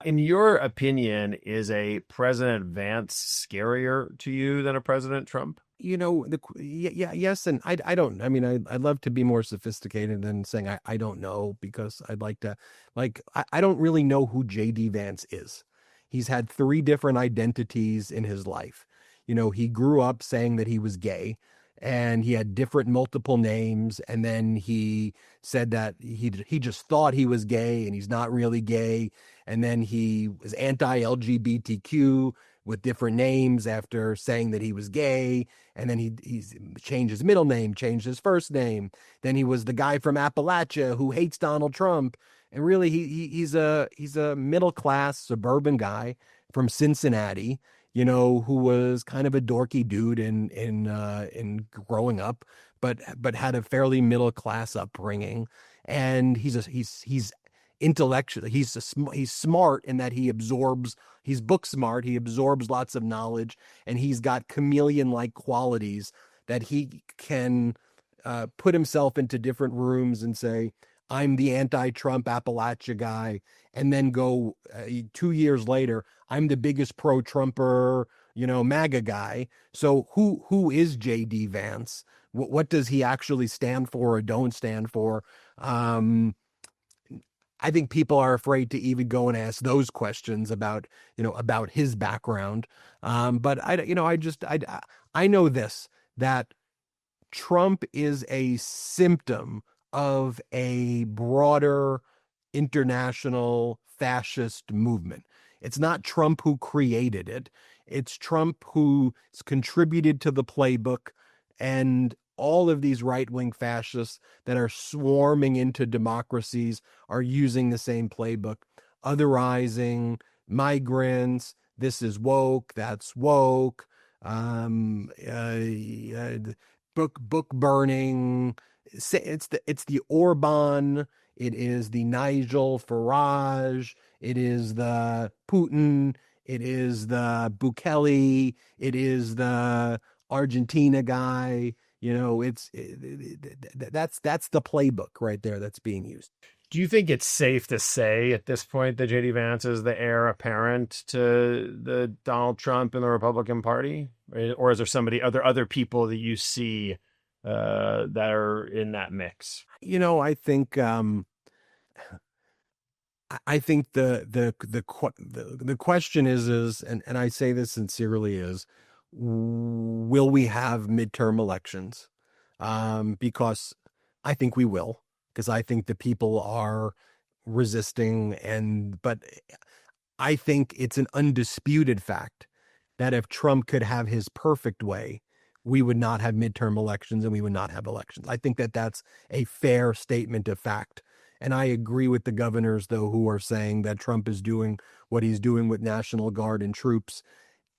In your opinion, is a President Vance scarier to you than a President Trump? Yeah, yes, and I don't. I mean, I'd love to be more sophisticated than saying I don't know, because I'd like to, I don't really know who JD Vance is. He's had three different identities in his life. He grew up saying that he was gay, and he had different multiple names, and then he said that he just thought he was gay and he's not really gay, and then he was anti-LGBTQ with different names after saying that he was gay, and then he's changed his middle name, changed his first name. Then he was the guy from Appalachia who hates Donald Trump, and really he's a middle class suburban guy from Cincinnati, who was kind of a dorky dude in growing up, but had a fairly middle class upbringing, and he's intellectually he's smart in that he's book smart, he absorbs lots of knowledge, and he's got chameleon like qualities that he can put himself into different rooms and say, I'm the anti-Trump Appalachia guy, and then go 2 years later, I'm the biggest pro-Trumper, MAGA guy. So who is JD Vance? What does he actually stand for or don't stand for? um I think people are afraid to even go and ask those questions about his background. But I know this, that Trump is a symptom of a broader international fascist movement. It's not Trump who created it. It's Trump who's contributed to the playbook, and all of these right-wing fascists that are swarming into democracies are using the same playbook, otherizing migrants. This is woke, that's woke. Um, book burning. It's the Orban. It is the Nigel Farage. It is the Putin. It is the Bukele. It is the Argentina guy. That's the playbook right there that's being used. Do you think it's safe to say at this point that JD Vance is the heir apparent to the Donald Trump and the Republican Party, or is there other people that you see that are in that mix? I think the question is, and I say this sincerely, is will we have midterm elections? Because I think we will, because I think the people are resisting, but I think it's an undisputed fact that if Trump could have his perfect way, we would not have midterm elections and we would not have elections. I think that that's a fair statement of fact. And I agree with the governors, though, who are saying that Trump is doing what he's doing with National Guard and troops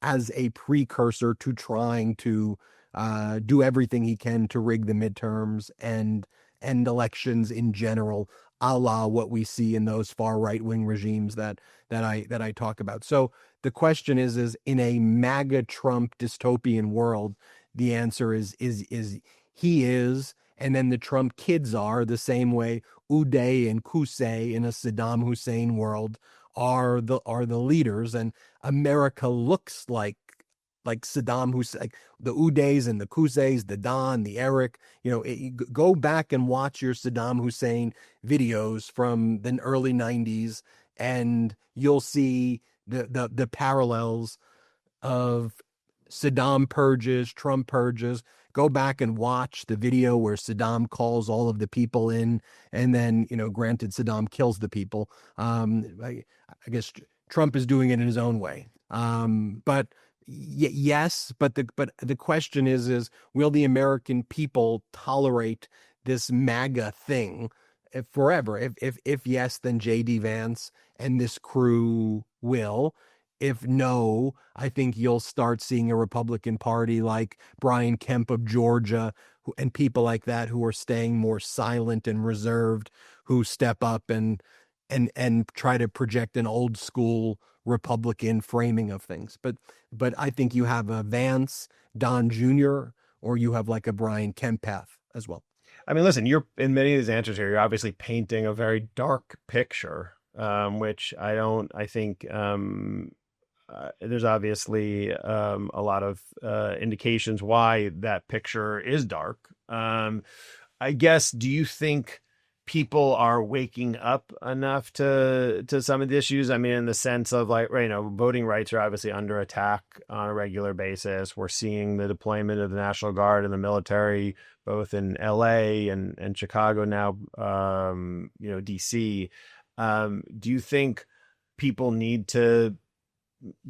as a precursor to trying to do everything he can to rig the midterms and elections in general, a la what we see in those far right wing regimes that I talk about. So the question is in a MAGA Trump dystopian world, the answer is he is, and then the Trump kids are the same way Uday and Qusay in a Saddam Hussein world are the leaders, and America looks like Saddam Hussein, like the Udays and the Qusays, the Don, the Eric. Go back and watch your Saddam Hussein videos from the early '90s, and you'll see the parallels of Saddam purges, Trump purges. Go back and watch the video where Saddam calls all of the people in, and then, granted, Saddam kills the people. I guess Trump is doing it in his own way. But yes, but the question is will the American people tolerate this MAGA thing forever? If yes, then JD Vance and this crew will. If no, I think you'll start seeing a Republican Party like Brian Kemp of Georgia and people like that who are staying more silent and reserved, who step up and try to project an old school Republican framing of things. But I think you have a Vance, Don Jr., or you have like a Brian Kemp path as well. I mean, listen, you're in many of these answers here, you're obviously painting a very dark picture which I think there's obviously a lot of indications why that picture is dark. I guess, do you think people are waking up enough to some of the issues? I mean, in the sense of like, right, voting rights are obviously under attack on a regular basis. We're seeing the deployment of the National Guard and the military, both in LA and Chicago now, DC. Do you think people need to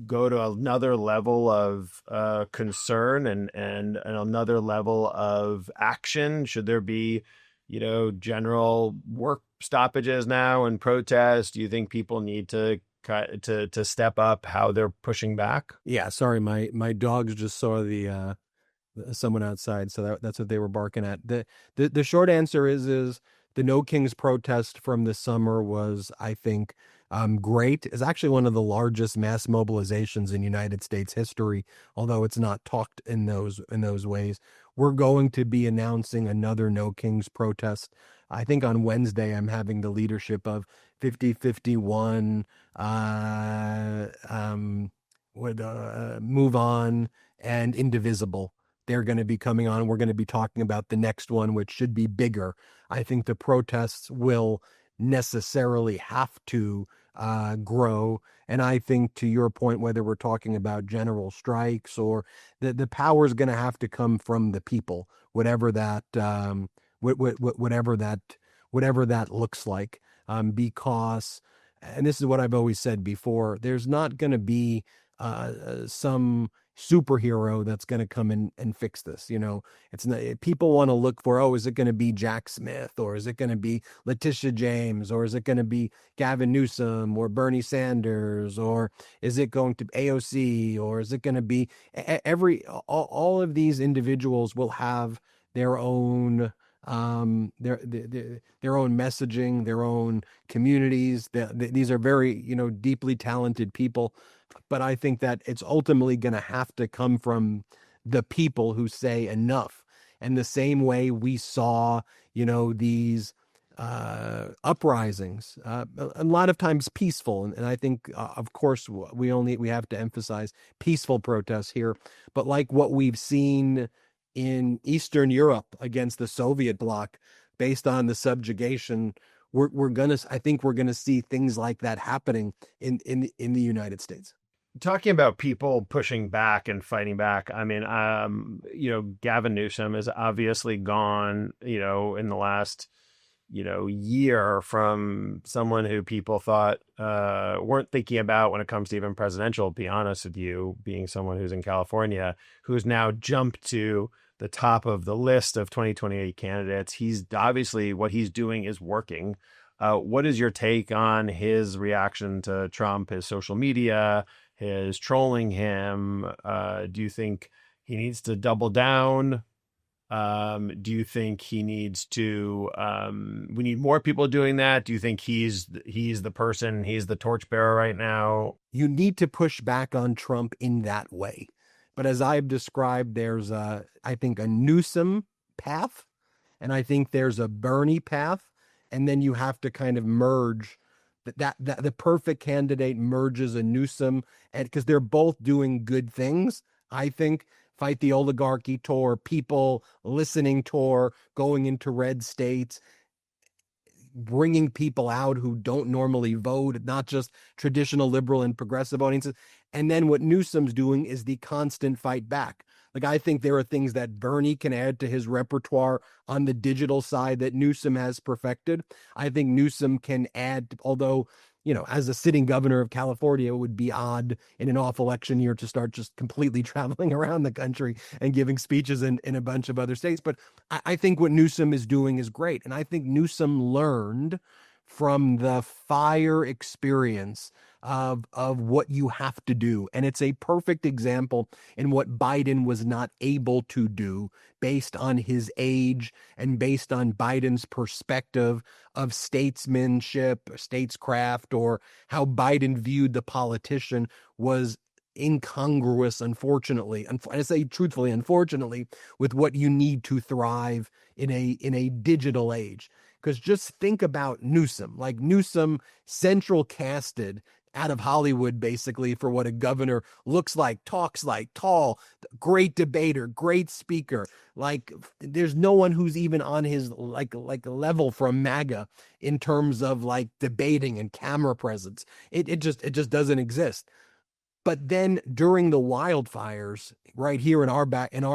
go to another level of concern and another level of action? Should there be, general work stoppages now and protests? Do you think people need to step up how they're pushing back? Yeah, sorry, my dogs just saw the someone outside, so that's what they were barking at. The short answer is the No Kings protest from this summer was, I think, great. It's actually one of the largest mass mobilizations in United States history, although it's not talked in those ways. We're going to be announcing another No Kings protest. I think on Wednesday I'm having the leadership of 5051 would Move On and Indivisible. They're going to be coming on. We're going to be talking about the next one, which should be bigger. I think the protests will necessarily have to grow. And I think, to your point, whether we're talking about general strikes or the power is going to have to come from the people, whatever that whatever that looks like. Because, and this is what I've always said before, there's not going to be some superhero that's going to come in and fix this. It's not, people want to look for, is it going to be Jack Smith, or is it going to be Letitia James, or is it going to be Gavin Newsom or Bernie Sanders, or is it going to AOC, or is it going to be all of these individuals will have their own their own messaging, their own communities. These are very, deeply talented people. But I think that it's ultimately going to have to come from the people who say enough. And the same way we saw, these uprisings, a lot of times peaceful. And I think, of course, we have to emphasize peaceful protests here. But like what we've seen in Eastern Europe against the Soviet bloc, based on the subjugation, I think we're gonna see things like that happening in the United States. Talking about people pushing back and fighting back, I mean, Gavin Newsom is obviously gone, in the last, year, from someone who people thought weren't thinking about when it comes to even presidential, to be honest with you, being someone who's in California, who's now jumped to the top of the list of 2028 candidates. He's obviously, what he's doing is working. What is your take on his reaction to Trump, his social media, his trolling him? Do you think he needs to double down? Do you think he needs to, we need more people doing that? Do you think he's the person, he's the torchbearer right now? You need to push back on Trump in that way. But as I've described, there's I think a Newsom path, and I think there's a Bernie path, and then you have to kind of merge that the perfect candidate merges a Newsom, and because they're both doing good things. I think Fight the Oligarchy tour, people listening tour, going into red states, bringing people out who don't normally vote, not just traditional liberal and progressive audiences. And then what Newsom's doing is the constant fight back. Like, I think there are things that Bernie can add to his repertoire on the digital side that Newsom has perfected. I think Newsom can add, although, as a sitting governor of California, it would be odd in an off election year to start just completely traveling around the country and giving speeches in a bunch of other states. But I think what Newsom is doing is great. And I think Newsom learned from the fire experience of what you have to do. And it's a perfect example in what Biden was not able to do based on his age and based on Biden's perspective of statesmanship, statescraft, or how Biden viewed the politician was incongruous, unfortunately, and I say truthfully, unfortunately, with what you need to thrive in a digital age. Because just think about Newsom, like Newsom central casted out of Hollywood, basically, for what a governor looks like, talks like, tall, great debater, great speaker. Like there's no one who's even on his like level from MAGA in terms of like debating and camera presence. It just doesn't exist. But then during the wildfires right here in our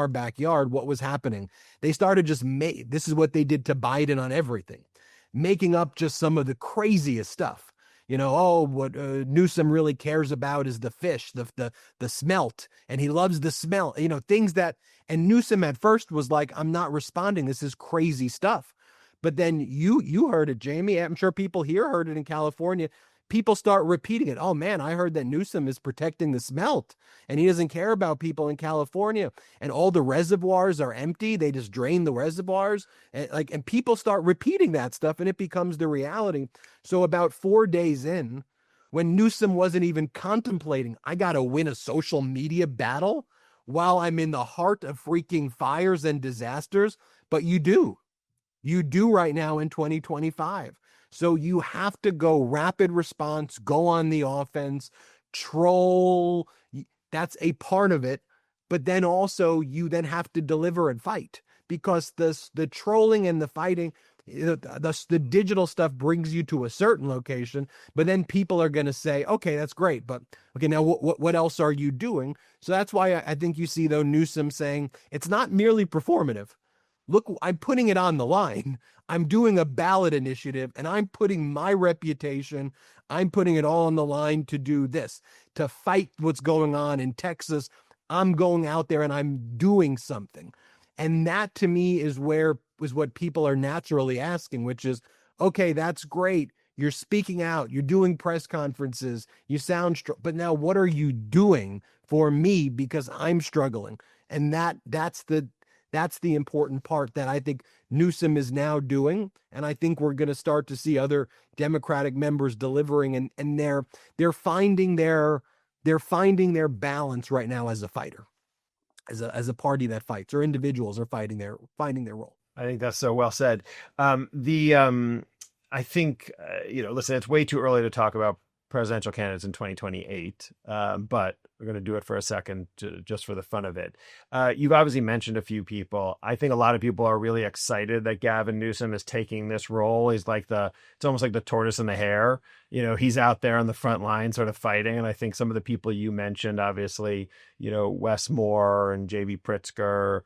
backyard, what was happening? They started just this is what they did to Biden on everything, making up just some of the craziest stuff. What Newsom really cares about is the fish, the smelt, and he loves the smell. Things that. And Newsom at first was like, "I'm not responding. This is crazy stuff." But then you heard it, Jamie. I'm sure people here heard it in California. People start repeating it. Oh man, I heard that Newsom is protecting the smelt and he doesn't care about people in California, and all the reservoirs are empty. They just drain the reservoirs, and people start repeating that stuff and it becomes the reality. So about 4 days in, when Newsom wasn't even contemplating, I got to win a social media battle while I'm in the heart of freaking fires and disasters. But you do right now in 2025. So you have to go rapid response, go on the offense, troll. That's a part of it. But then also you then have to deliver and fight, because the trolling and the fighting, the digital stuff brings you to a certain location, but then people are going to say, okay, that's great, but okay, now what else are you doing? So that's why I think you see, though, Newsom saying it's not merely performative. Look, I'm putting it on the line. I'm doing a ballot initiative and I'm putting my reputation, I'm putting it all on the line to do this, to fight what's going on in Texas. I'm going out there and I'm doing something. And that to me is what people are naturally asking, which is, okay, that's great. You're speaking out, you're doing press conferences, you sound but now what are you doing for me, because I'm struggling? And that's the important part that I think Newsom is now doing. And I think we're going to start to see other Democratic members delivering, and they're finding their balance right now as a fighter, as a party that fights, or individuals are finding their role. I think that's so well said. I think, listen, it's way too early to talk about presidential candidates in 2028, but we're going to do it for a second just for the fun of it. You've obviously mentioned a few people. I think a lot of people are really excited that Gavin Newsom is taking this role. He's like it's almost like the tortoise and the hare. He's out there on the front line sort of fighting. And I think some of the people you mentioned, obviously, Wes Moore and JB Pritzker,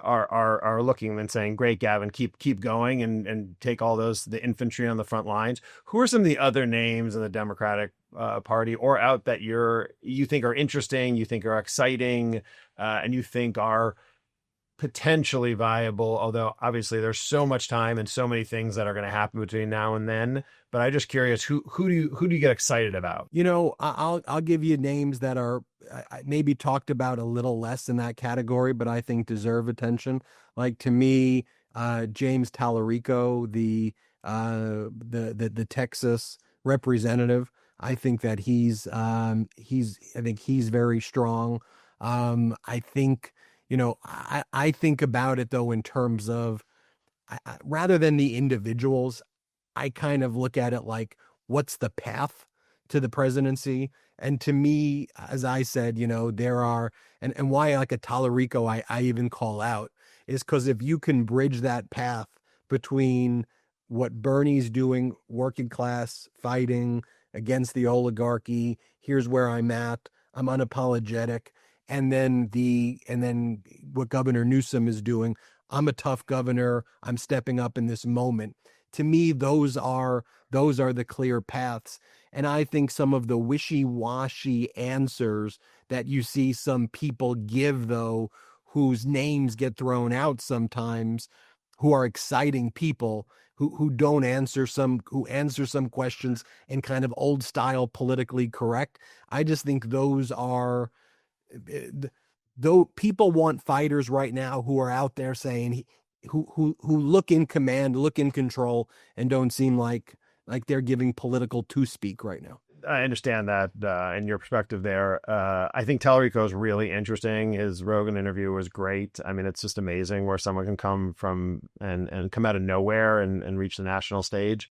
are looking and saying, great, Gavin, keep going and take all the infantry on the front lines. Who are some of the other names in the Democratic Party or out that you think are interesting, you think are exciting, and you think are potentially viable? Although obviously there's so much time and so many things that are going to happen between now and then. But I'm just curious, who do you get excited about? I'll give you names that are maybe talked about a little less in that category, but I think deserve attention. Like, to me, James Tallarico, the Texas representative, I think that he's very strong. I think, I think about it though in terms of, rather than the individuals, I kind of look at it like, what's the path to the presidency? And to me, as I said, there are, and why like a Tallarico I even call out is because if you can bridge that path between what Bernie's doing, working class, fighting against the oligarchy, here's where I'm at, I'm unapologetic, and then what Governor Newsom is doing, I'm a tough governor, I'm stepping up in this moment. To me, those are the clear paths. And I think some of the wishy-washy answers that you see some people give, though, whose names get thrown out sometimes, who are exciting people, who answer some questions in kind of old style politically correct. I just think those are, though people want fighters right now who are out there saying, who look in command, look in control, and don't seem like they're giving political to speak right now. I understand that and your perspective there. I think Tellerico is really interesting. His Rogan interview was great. I mean, it's just amazing where someone can come from and come out of nowhere and reach the national stage.